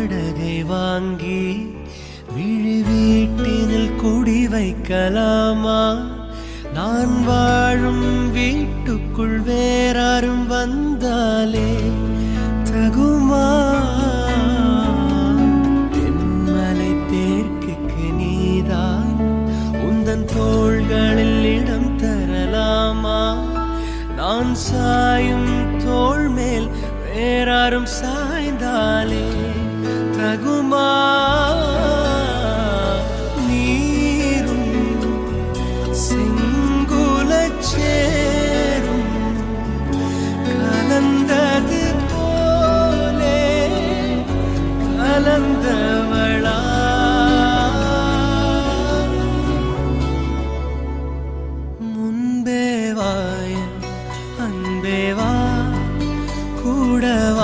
வாடகை வாங்கி விழி வீட்டினில் குடி வைக்கலாமா? நான் வாழும் வீட்டுக்குள் வேறாரும் வந்தாலே தகுமா? தென்மலை தேர்க்குக்கு நீதான் உந்தன் தோள்களில் இடம் தரலாமா? நான் சாயும் தோள் மேல் வேறாரும் சாய்ந்தாலே தகுமா? நீரும் செங்குலச் சேரும் கலந்தது போலே கலந்தவளா? முன்பே வா என் அன்பே வா, கூட வா